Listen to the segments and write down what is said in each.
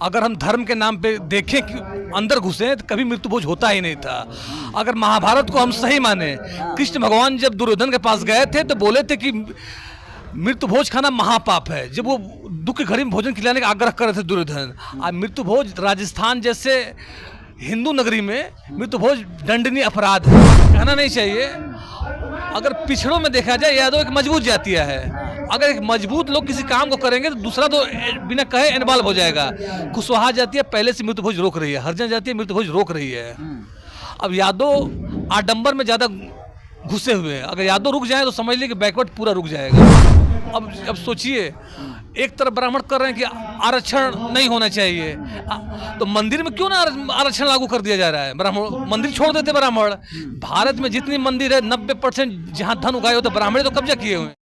अगर हम धर्म के नाम पे देखें कि अंदर घुसे तो कभी मृत्यु भोज होता ही नहीं था। अगर महाभारत को हम सही माने, कृष्ण भगवान जब दुर्योधन के पास गए थे तो बोले थे कि मृत्यु भोज खाना महापाप है, जब वो दुख की घड़ी में भोजन खिलाने का आग्रह कर रहे थे दुर्योधन। और मृत्यु भोज राजस्थान जैसे हिंदू नगरी में मृत्यु भोज दंडनीय अपराध है, कहना नहीं चाहिए। अगर पिछड़ों में देखा जाए, यादव एक मजबूत जातीय है। अगर एक मजबूत लोग किसी काम को करेंगे तो दूसरा तो बिना कहे इन्वॉल्व हो जाएगा। कुशवाहा जातीय पहले से मृत्यु भोज रोक रही है, हरिजन जातीय मृत्यु भोज रोक रही है। अब यादव आडंबर में ज़्यादा घुसे हुए हैं। अगर यादव रुक जाए तो समझ लीजिए कि बैकवर्ड पूरा रुक जाएगा। अब सोचिए, एक तरफ ब्राह्मण कर रहे हैं कि आरक्षण नहीं होना चाहिए, तो मंदिर में क्यों ना आरक्षण लागू कर दिया जा रहा है? ब्राह्मण मंदिर छोड़ देते ब्राह्मण। भारत में जितनी मंदिर है 90% जहाँ धन उगाए होते ब्राह्मण तो कब्जा किए हुए हैं।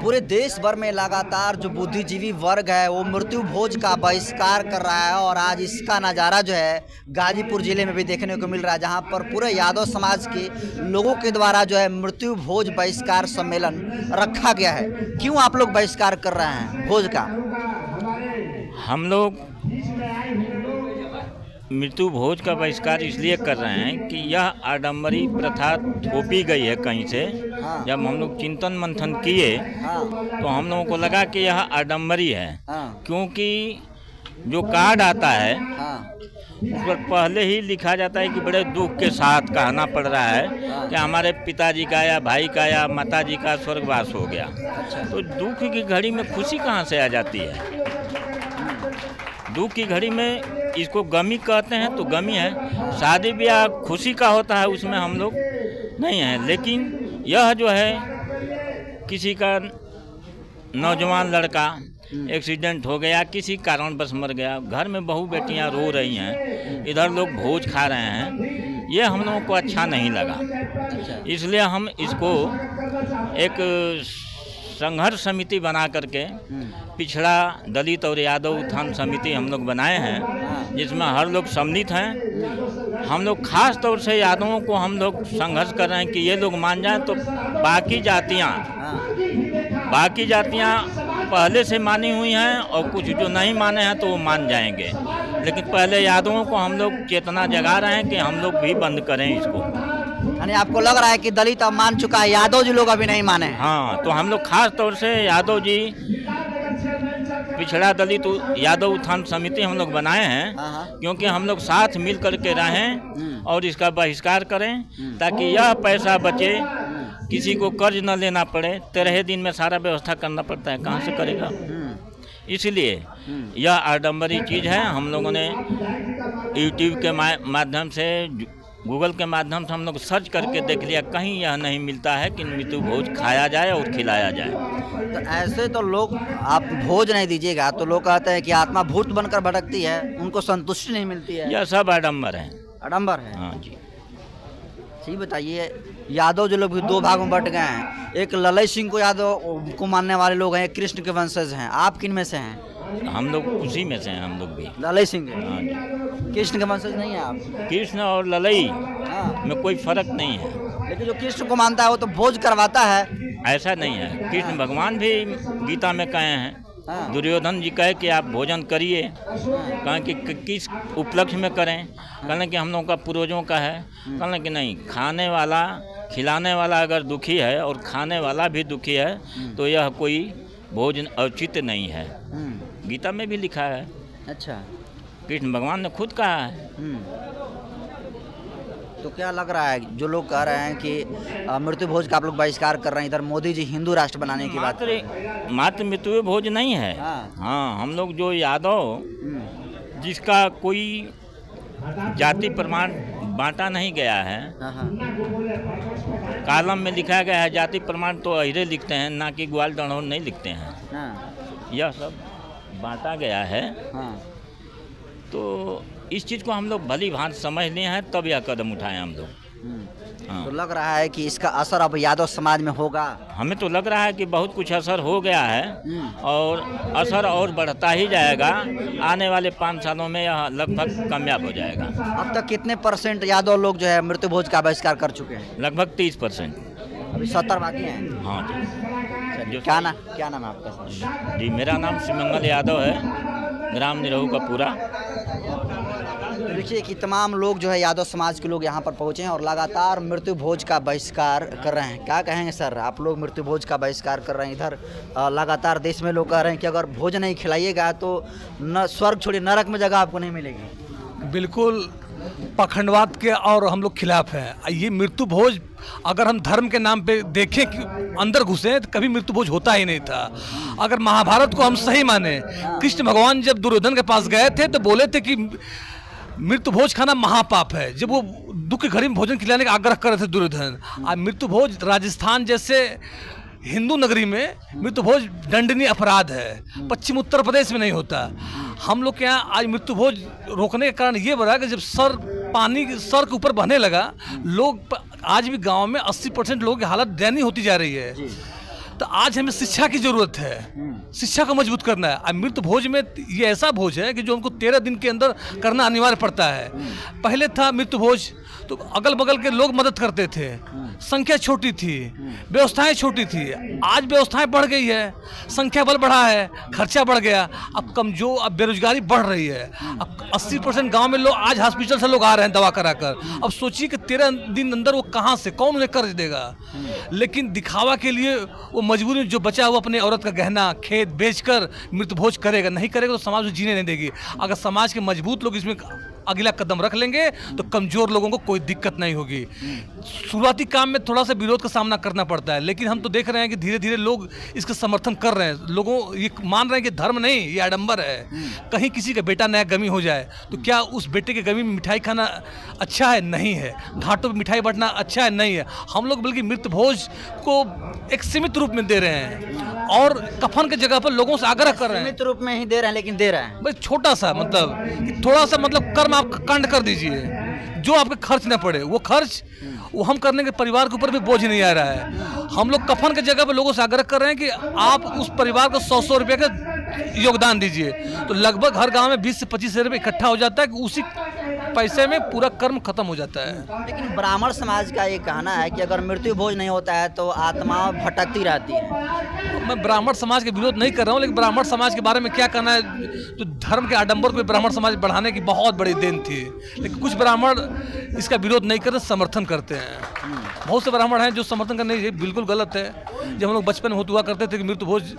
पूरे देश भर में लगातार जो बुद्धिजीवी वर्ग है वो मृत्यु भोज का बहिष्कार कर रहा है और आज इसका नज़ारा जो है गाजीपुर जिले में भी देखने को मिल रहा है, जहां पर पूरे यादव समाज के लोगों के द्वारा जो है मृत्यु भोज बहिष्कार सम्मेलन रखा गया है। क्यों आप लोग बहिष्कार कर रहे हैं भोज का? हम लोग मृत्यु भोज का बहिष्कार इसलिए कर रहे हैं कि यह आडंबरी प्रथा थोपी गई है कहीं से। हाँ। जब हम लोग चिंतन मंथन किए हाँ। तो हम लोगों को लगा कि यह आडंबरी है। हाँ। क्योंकि जो कार्ड आता है हाँ। उस पर पहले ही लिखा जाता है कि बड़े दुख के साथ कहना पड़ रहा है कि हमारे पिताजी का या भाई का या माताजी का स्वर्गवास हो गया। तो दुख की घड़ी में खुशी कहाँ से आ जाती है? दुख की घड़ी में इसको गमी कहते हैं तो गमी है। शादी ब्याह खुशी का होता है, उसमें हम लोग नहीं हैं। लेकिन यह जो है किसी का नौजवान लड़का एक्सीडेंट हो गया, किसी कारणवश मर गया, घर में बहू बेटियां रो रही हैं, इधर लोग भोज खा रहे हैं, ये हम लोगों को अच्छा नहीं लगा। इसलिए हम इसको एक संघर्ष समिति बना करके पिछड़ा दलित और यादव उत्थान समिति हम लोग बनाए हैं, जिसमें हर लोग सम्मिलित हैं। हम लोग खास तौर से यादवों को हम लोग संघर्ष कर रहे हैं कि ये लोग मान जाएं तो बाकी जातियां पहले से मानी हुई हैं और कुछ जो नहीं माने हैं तो वो मान जाएंगे। लेकिन पहले यादवों को हम लोग चेतना जगा रहे हैं कि हम लोग भी बंद करें इसको। यानी आपको लग रहा है कि दलित अब मान चुका है, यादव जी लोग अभी नहीं माने? हाँ, तो हम लोग खास तौर से यादव जी पिछड़ा दलित यादव उत्थान समिति हम लोग बनाए हैं, क्योंकि हम लोग साथ मिल करके रहें और इसका बहिष्कार करें ताकि यह पैसा बचे, किसी को कर्ज न लेना पड़े। 13 दिन में सारा व्यवस्था करना पड़ता है, कहाँ से करेगा? इसलिए यह आडंबरी चीज़ है। हम लोगों ने यूट्यूब के माध्यम से, गूगल के माध्यम से हम लोग सर्च करके देख लिया, कहीं यह नहीं मिलता है कि मृत्यु भोज खाया जाए और खिलाया जाए। तो ऐसे तो लोग, आप भोज नहीं दीजिएगा तो लोग कहते हैं कि आत्मा भूत बनकर भटकती है, उनको संतुष्टि नहीं मिलती है। यह सब आडंबर है। आडंबर है? हाँ जी। ठीक बताइए, यादव जो लोग भी दो भागों में बट गए हैं, एक ललई सिंह को यादव को मानने वाले लोग हैं, एक कृष्ण के वंशज हैं। आप किन में से हैं? हम लोग उसी में से हैं, हम लोग भी ललई सिंह है। हाँ जी। कृष्ण के वंशज नहीं है आप? कृष्ण और ललई हाँ। में कोई फर्क नहीं है। लेकिन जो कृष्ण को मानता है वो तो भोज करवाता है। ऐसा नहीं है। कृष्ण भगवान भी गीता में कहे हैं, दुर्योधन जी कहे कि आप भोजन करिए, कहें कि किस उपलक्ष्य में करें? कहने कि हम लोगों का पूर्वजों का है। कहने कि नहीं, खाने वाला खिलाने वाला अगर दुखी है और खाने वाला भी दुखी है तो यह कोई भोजन औचित्य नहीं है। गीता में भी लिखा है। अच्छा। कृष्ण भगवान ने खुद कहा है। तो क्या लग रहा है, जो लोग कह रहे हैं कि मृत्यु भोज का आप लोग बहिष्कार कर रहे हैं, इधर मोदी जी हिंदू राष्ट्र बनाने की बात? मात्र मृत्यु भोज नहीं है। हाँ, हम लोग जो यादव जिसका कोई जाति प्रमाण बांटा नहीं गया है, कालम में लिखा गया है जाति प्रमाण तो अहिरे लिखते हैं, ना कि ग्वाल डढ़ोर नहीं लिखते हैं। यह सब बांटा गया है। तो इस चीज़ को हम लोग भली भांति समझ लिए हैं, तब यह कदम उठाए हम लोग। तो लग रहा है कि इसका असर अब यादव समाज में होगा? हमें तो लग रहा है कि बहुत कुछ असर हो गया है और असर और बढ़ता ही जाएगा। आने वाले 5 सालों में यह लगभग कामयाब हो जाएगा। अब तक कितने % यादव लोग जो है मृत्यु भोज का बहिष्कार कर चुके हैं? लगभग 30%। अभी 70 बाकी हैं। हाँ जी। क्या नाम है आपका सर? जी, मेरा नाम शिवमंगल यादव है, ग्राम निरहू का पूरा। तो देखिए कि तमाम लोग जो है यादव समाज के लोग यहाँ पर पहुँचे हैं और लगातार मृत्यु भोज का बहिष्कार कर रहे हैं। क्या कहेंगे सर, आप लोग मृत्यु भोज का बहिष्कार कर रहे हैं, इधर लगातार देश में लोग कह रहे हैं कि अगर भोज नहीं खिलाइएगा तो न स्वर्ग छोड़िए नरक में जगह आपको नहीं मिलेगी। बिल्कुल पखंडवाद के और हम लोग खिलाफ हैं। ये मृत्यु भोज अगर हम धर्म के नाम पे देखें कि अंदर घुसे तो कभी मृत्यु भोज होता ही नहीं था। अगर महाभारत को हम सही माने, कृष्ण भगवान जब दुर्योधन के पास गए थे तो बोले थे कि मृत्यु भोज खाना महापाप है, जब वो दुख की घड़ी में भोजन खिलाने का आग्रह कर रहे थे दुर्योधन। आज मृत्यु भोज राजस्थान जैसे हिंदू नगरी में मृत्यु भोज दंडनीय अपराध है, पश्चिम उत्तर प्रदेश में नहीं होता। हम लोग के यहाँ आज मृत्यु भोज रोकने का कारण ये बना कि जब पानी सर के ऊपर बहने लगा, लोग आज भी गांव में 80% लोगों की हालत दयनीय होती जा रही है। तो आज हमें शिक्षा की जरूरत है, शिक्षा को मजबूत करना है। अब मृत्यु भोज में ये ऐसा भोज है कि जो हमको 13 दिन के अंदर करना अनिवार्य पड़ता है। पहले था मृत्यु भोज तो अगल बगल के लोग मदद करते थे, संख्या छोटी थी, व्यवस्थाएं छोटी थी। आज व्यवस्थाएं बढ़ गई है, संख्या बल बढ़ा है, खर्चा बढ़ गया, अब बेरोजगारी बढ़ रही है। अब 80% गांव में लोग आज हॉस्पिटल से लोग आ रहे हैं दवा कराकर। अब सोचिए कि 13 दिन अंदर वो कहाँ से कौन उन्हें कर्ज देगा। लेकिन दिखावा के लिए वो मजबूरी में जो बचा हुआ अपने औरत का गहना खेत बेचकर मृत्यु भोज करेगा, नहीं करेगा तो समाज में जीने नहीं देगी। अगर समाज के मजबूत लोग इसमें अगला कदम रख लेंगे तो कमजोर लोगों को कोई दिक्कत नहीं होगी। शुरुआती काम में थोड़ा सा विरोध का सामना करना पड़ता है, लेकिन हम तो देख रहे हैं कि धीरे धीरे लोग इसका समर्थन कर रहे हैं। लोगों ये मान रहे हैं कि धर्म नहीं, ये आडंबर है। कहीं किसी का बेटा नया गमी हो जाए तो क्या उस बेटे के गमी में मिठाई खाना अच्छा है? नहीं है। घाटों पर मिठाई बांटना अच्छा है? नहीं है। हम लोग बल्कि मृत्यु भोज को एक सीमित रूप में दे रहे हैं और कफन की जगह पर लोगों से आग्रह कर रहे हैं। सीमित रूप में ही दे रहे हैं, लेकिन दे रहे हैं बस छोटा सा, मतलब थोड़ा सा, मतलब कर्म आप कांड कर दीजिए जो आपके खर्च ना पड़े। वो खर्च वो हम करने के परिवार के ऊपर भी बोझ नहीं आ रहा है। हम लोग कफन की जगह पर लोगों से आग्रह कर रहे हैं कि आप उस परिवार को 100 रुपये का योगदान दीजिए। तो लगभग हर गांव में 20 से 25 रुपये इकट्ठा हो जाता है कि उसी पैसे में पूरा कर्म खत्म हो जाता है। लेकिन ब्राह्मण समाज का ये कहना है कि अगर मृत्यु भोज नहीं होता है तो आत्मा भटकती रहती है। मैं ब्राह्मण समाज के विरोध नहीं कर रहा हूँ, लेकिन ब्राह्मण समाज के बारे में क्या कहना है? तो धर्म के आडंबर को ब्राह्मण समाज बढ़ाने की बहुत बड़ी देन थी, लेकिन कुछ ब्राह्मण इसका विरोध नहीं करते, समर्थन करते हैं। बहुत से ब्राह्मण हैं जो समर्थन करने, ये बिल्कुल गलत है। जब हम लोग बचपन में हुआ करते थे कि मृत्यु भोज,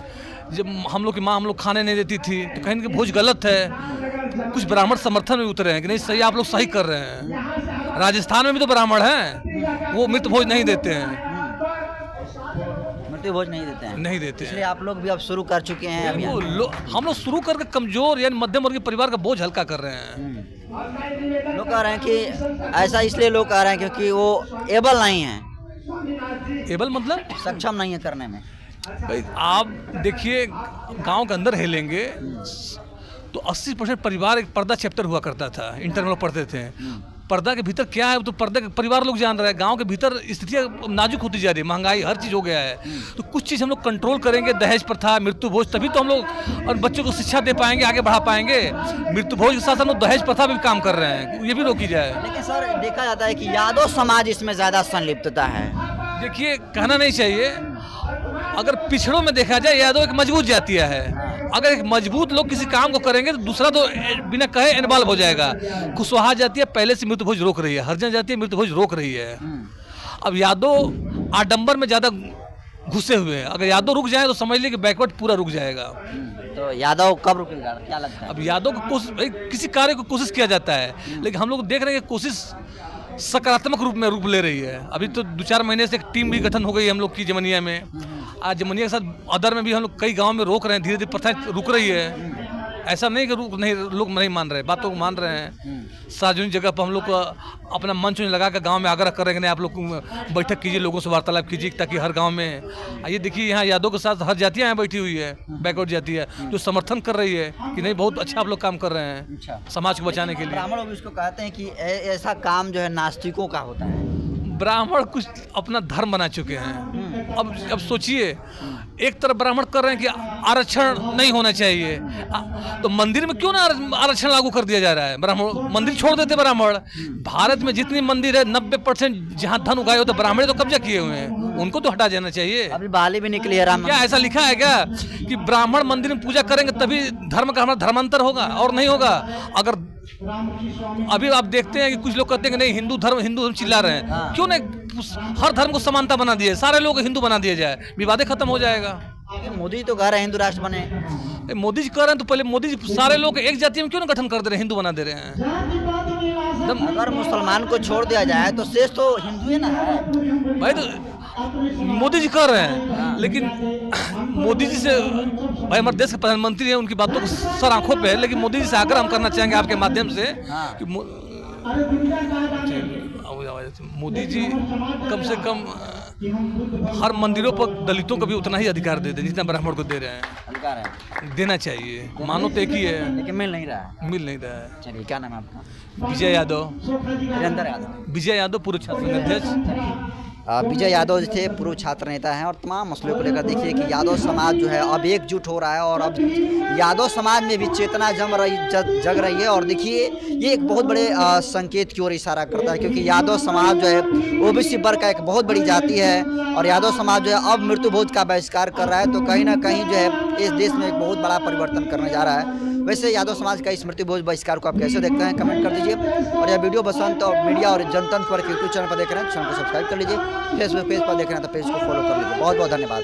जब हम लोग की माँ हम लोग खाने नहीं देती थी तो कहीं कि भोज गलत है। कुछ ब्राह्मण समर्थन में उतरे हैं कि नहीं सही, आप लोग सही कर रहे हैं। राजस्थान में भी तो ब्राह्मण हैं, वो मृत्यु भोज नहीं देते हैं, मृत्यु भोज नहीं देते हैं, नहीं देते हैं। इसलिए आप लोग भी अब शुरू कर चुके हैं अभियान। हम लोग शुरू करके कमजोर यानी मध्यम वर्गीय परिवार का बोझ हल्का कर रहे हैं। लोग कह रहे हैं कि ऐसा इसलिए लोग कह रहे हैं क्योंकि वो एबल नहीं है। एबल मतलब सक्षम नहीं है करने में। भाई आप देखिए गांव के अंदर हिलेंगे तो 80% परिवार एक पर्दा चैप्टर हुआ करता था, इंटर में लोग पढ़ते थे। पर्दा के भीतर क्या है तो पर्दा के परिवार लोग जान रहे हैं। गांव के भीतर स्थितियाँ नाजुक होती जा रही है, महंगाई हर चीज़ हो गया है। तो कुछ चीज़ हम लोग कंट्रोल करेंगे, दहेज प्रथा, मृत्यु भोज, तभी तो हम लोग और बच्चों को शिक्षा दे पाएंगे, आगे बढ़ा पाएंगे। मृत्यु भोज के साथ हम लोग दहेज प्रथा भी काम कर रहे हैं, ये भी रोकी जाए। लेकिन सर देखा जाता है कि यादव समाज इसमें ज़्यादा संलिप्तता है। देखिए कहना नहीं चाहिए, अगर पिछड़ों में देखा जाए यादव एक मजबूत जातिया है। अगर एक मजबूत लोग किसी काम को करेंगे तो दूसरा तो बिना कहे इन्वॉल्व हो जाएगा। कुशवाहा जातिया पहले से मृत्यु भोज रोक रही है, हरिजन जातिया मृत्यु भोज रोक रही है। अब यादव आडंबर में ज़्यादा घुसे हुए हैं। अगर यादव रुक जाए तो समझ लीजिए कि बैकवर्ड पूरा रुक जाएगा। तो यादव कब रुकेगा, क्या लगता है? अब यादव को कोशिश, किसी कार्य को कोशिश किया जाता है, लेकिन हम लोग देख रहे हैं कि कोशिश सकारात्मक रूप ले रही है। अभी तो 2-4 महीने से एक टीम भी गठन हो गई हम लोग की जमनिया में। आज जमनिया के साथ अदर में भी हम लोग कई गांव में रोक रहे हैं, धीरे धीरे प्रथाएं रुक रही है। ऐसा नहीं कि लोग नहीं मान रहे, बातों को मान रहे हैं। सार्वजनिक जगह पर हम लोग अपना मंच लगा कर गांव में आग्रह कर रहे हैं कि नहीं आप लोग बैठक कीजिए, लोगों से वार्तालाप कीजिए, ताकि हर गांव में ये देखिए यहाँ यादव के साथ हर जातियाँ यहाँ बैठी हुई है, बैकवर्ड जाति है, जो समर्थन कर रही है कि नहीं बहुत अच्छा आप लोग काम कर रहे हैं समाज को बचाने के लिए। ब्राह्मण लोग इसको कहते हैं कि ऐसा काम जो है नास्तिकों का होता है। ब्राह्मण कुछ अपना धर्म बना चुके हैं। अब सोचिए एक तरफ ब्राह्मण कर रहे हैं कि आरक्षण नहीं होना चाहिए, तो मंदिर में क्यों ना आरक्षण लागू कर दिया जा रहा है? ब्राह्मण मंदिर छोड़ देते ब्राह्मण। भारत में जितनी मंदिर है 90% जहाँ धन उगाए होते ब्राह्मण तो कब्जा किए हुए हैं, उनको तो हटा देना चाहिए। अभी बहाली भी निकली है राम क्या ऐसा लिखा है क्या कि ब्राह्मण मंदिर में पूजा करेंगे तभी धर्म का हमारा धर्मांतर होगा और नहीं होगा? अगर अभी आप देखते हैं कि कुछ लोग कहते हैं कि नहीं हिंदू धर्म चिल्ला रहे हैं, हाँ। क्यों नहीं हर धर्म को समानता बना दिए, सारे लोग हिंदू बना दिया जाए, विवादे खत्म हो जाएगा। मोदी तो कह रहे हैं हिंदू राष्ट्र बने। मोदी जी कह रहे हैं तो पहले मोदी जी सारे लोग एक जाति में क्यों ना गठन कर दे रहे हैं, हिंदू बना दे रहे हैं? अगर मुसलमान को छोड़ दिया जाए तो शेष तो हिंदू ही ना है भाई, तो मोदी जी कर रहे हैं, लेकिन मोदी जी से भाई हमारे देश के प्रधानमंत्री हैं, उनकी बातों को सर आंखों पे है, लेकिन मोदी जी से आग्रह हम करना चाहेंगे आपके माध्यम से कि मोदी जी कम से कम हर मंदिरों पर दलितों को भी उतना ही अधिकार दे दें जितना ब्राह्मण को दे रहे हैं। अधिकार है, देना चाहिए, मानो तो एक ही है, लेकिन मिल नहीं रहा है। मिल नहीं रहा है। चलिए, क्या नाम है आपका? विजय यादव। वीरेंद्र यादव। विजय यादव पूर्व छात्र संघ अध्यक्ष। विजय यादव जो थे पूर्व छात्र नेता हैं, और तमाम मसलों को लेकर देखिए कि यादव समाज जो है अब एकजुट हो रहा है, और अब यादव समाज में भी चेतना जग रही है। और देखिए ये एक बहुत बड़े संकेत की ओर इशारा करता है, क्योंकि यादव समाज जो है ओबीसी वर्ग का एक बहुत बड़ी जाति है, और यादव समाज जो है अब मृत्यु भोज का बहिष्कार कर रहा है, तो कहीं ना कहीं जो है इस देश में एक बहुत बड़ा परिवर्तन करने जा रहा है। वैसे यादव समाज का इस मृत्यु भोज बहिष्कार को आप कैसे देखते हैं, कमेंट कर दीजिए। और यह वीडियो बसंत और मीडिया और जनतंत्र पर यूट्यूब चैनल पर देख रहे हैं, चैनल को सब्सक्राइब कर लीजिए। फेसबुक पेज पर देख रहे हैं तो पेज को फॉलो कर लीजिए। बहुत बहुत धन्यवाद।